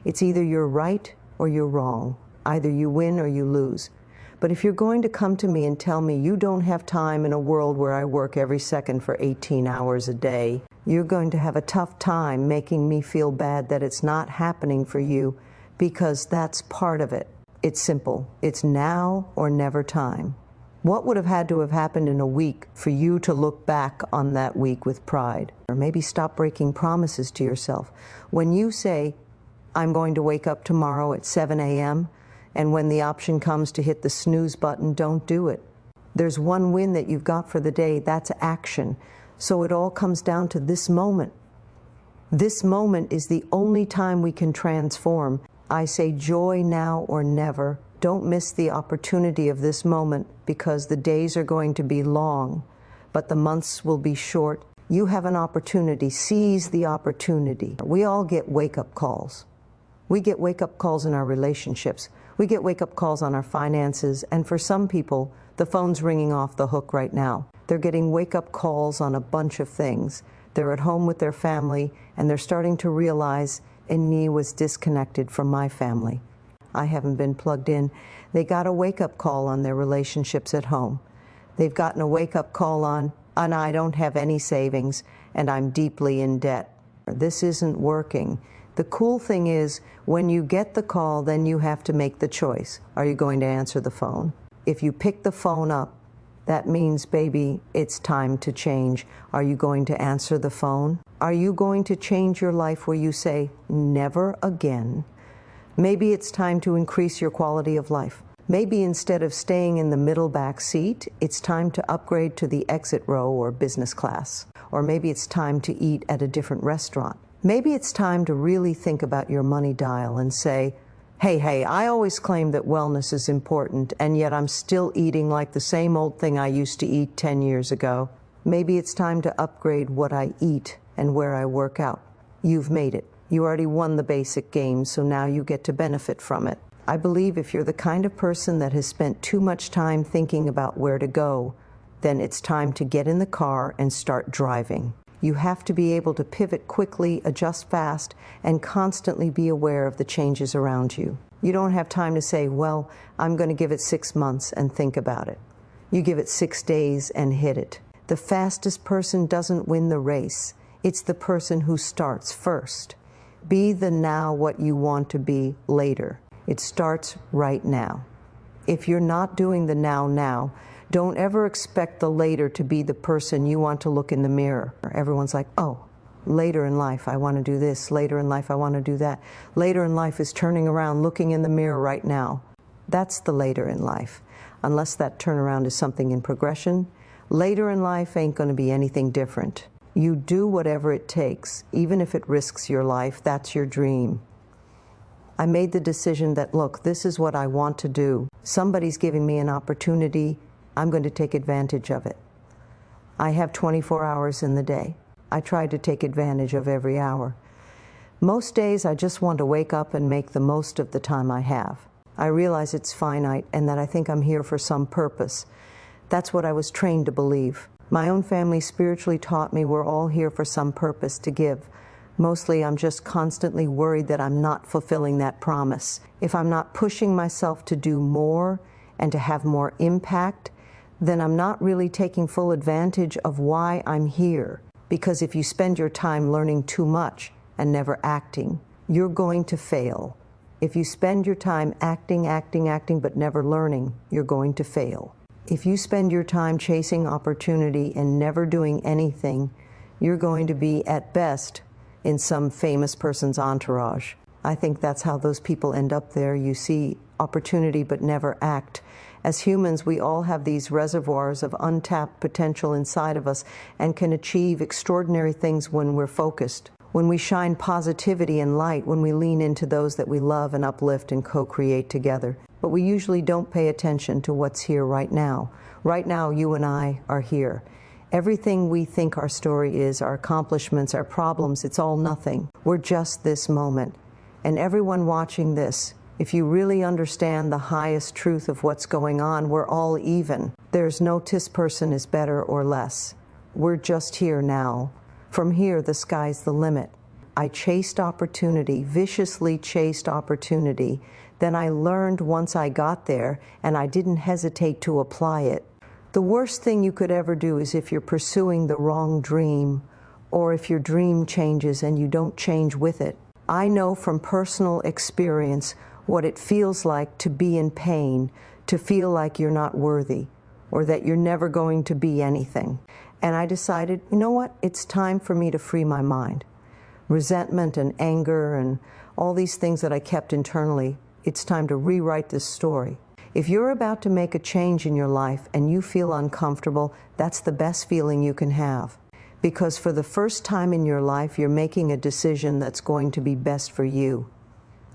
It's either you're right or you're wrong. Either you win or you lose. But if you're going to come to me and tell me you don't have time in a world where I work every second for 18 hours a day, you're going to have a tough time making me feel bad that it's not happening for you, because that's part of it. It's simple. It's now or never time. What would have had to have happened in a week for you to look back on that week with pride? Or maybe stop breaking promises to yourself. When you say, I'm going to wake up tomorrow at 7 a.m., and when the option comes to hit the snooze button, don't do it. There's one win that you've got for the day. That's action. So it all comes down to this moment. This moment is the only time we can transform. I say joy now or never. Don't miss the opportunity of this moment, because the days are going to be long, but the months will be short. You have an opportunity. Seize the opportunity. We all get wake-up calls. We get wake-up calls in our relationships. We get wake-up calls on our finances, and for some people, the phone's ringing off the hook right now. They're getting wake-up calls on a bunch of things. They're at home with their family, and they're starting to realize, and me was disconnected from my family. I haven't been plugged in. They got a wake-up call on their relationships at home. They've gotten a wake-up call on, and I don't have any savings, and I'm deeply in debt. This isn't working. The cool thing is, when you get the call, then you have to make the choice. Are you going to answer the phone? If you pick the phone up, that means, baby, it's time to change. Are you going to answer the phone? Are you going to change your life where you say, never again? Maybe it's time to increase your quality of life. Maybe instead of staying in the middle back seat, it's time to upgrade to the exit row or business class. Or maybe it's time to eat at a different restaurant. Maybe it's time to really think about your money dial and say, hey, I always claimed that wellness is important, and yet I'm still eating like the same old thing I used to eat 10 years ago. Maybe it's time to upgrade what I eat and where I work out. You've made it. You already won the basic game, so now you get to benefit from it. I believe if you're the kind of person that has spent too much time thinking about where to go, then it's time to get in the car and start driving. You have to be able to pivot quickly, adjust fast, and constantly be aware of the changes around you. You don't have time to say, well, I'm going to give it 6 months and think about it. You give it 6 days and hit it. The fastest person doesn't win the race. It's the person who starts first. Be the now what you want to be later. It starts right now. If you're not doing the now, don't ever expect the later to be the person you want to look in the mirror. Everyone's like, oh, later in life I want to do this, later in life I want to do that. Later in life is turning around, looking in the mirror right now. That's the later in life. Unless that turnaround is something in progression, later in life ain't going to be anything different. You do whatever it takes, even if it risks your life. That's your dream. I made the decision that, look, this is what I want to do. Somebody's giving me an opportunity. I'm going to take advantage of it. I have 24 hours in the day. I try to take advantage of every hour. Most days I just want to wake up and make the most of the time I have. I realize it's finite and that I think I'm here for some purpose. That's what I was trained to believe. My own family spiritually taught me we're all here for some purpose to give. Mostly I'm just constantly worried that I'm not fulfilling that promise. If I'm not pushing myself to do more and to have more impact, then I'm not really taking full advantage of why I'm here. Because if you spend your time learning too much and never acting, you're going to fail. If you spend your time acting, but never learning, you're going to fail. If you spend your time chasing opportunity and never doing anything, you're going to be, at best, in some famous person's entourage. I think that's how those people end up there. You see opportunity but never act. As humans, we all have these reservoirs of untapped potential inside of us and can achieve extraordinary things when we're focused. When we shine positivity and light, when we lean into those that we love and uplift and co-create together. But we usually don't pay attention to what's here right now. Right now, you and I are here. Everything we think our story is, our accomplishments, our problems, it's all nothing. We're just this moment. And everyone watching this, if you really understand the highest truth of what's going on, we're all even. There's no this person is better or less. We're just here now. From here, the sky's the limit. I chased opportunity, viciously chased opportunity. Then I learned once I got there, and I didn't hesitate to apply it. The worst thing you could ever do is if you're pursuing the wrong dream, or if your dream changes and you don't change with it. I know from personal experience what it feels like to be in pain, to feel like you're not worthy, or that you're never going to be anything. And I decided, you know what, it's time for me to free my mind. Resentment and anger and all these things that I kept internally, it's time to rewrite this story. If you're about to make a change in your life and you feel uncomfortable, that's the best feeling you can have. Because for the first time in your life, you're making a decision that's going to be best for you.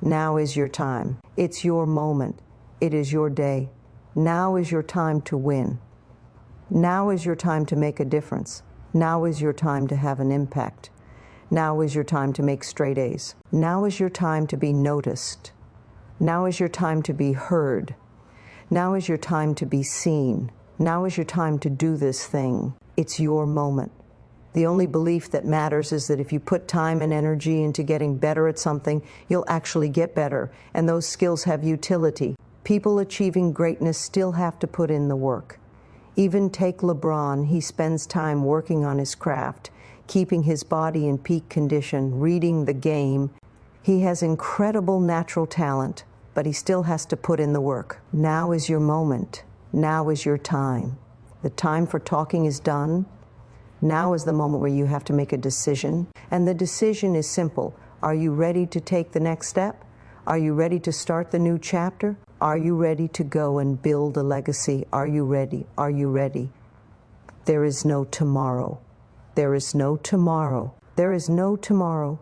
Now is your time. It's your moment. It is your day. Now is your time to win. Now is your time to make a difference. Now is your time to have an impact. Now is your time to make straight A's. Now is your time to be noticed. Now is your time to be heard. Now is your time to be seen. Now is your time to do this thing. It's your moment. The only belief that matters is that if you put time and energy into getting better at something, you'll actually get better, and those skills have utility. People achieving greatness still have to put in the work. Even take LeBron, he spends time working on his craft, keeping his body in peak condition, reading the game. He has incredible natural talent, but he still has to put in the work. Now is your moment. Now is your time. The time for talking is done. Now is the moment where you have to make a decision. And the decision is simple. Are you ready to take the next step? Are you ready to start the new chapter? Are you ready to go and build a legacy? Are you ready? Are you ready? There is no tomorrow. There is no tomorrow. There is no tomorrow.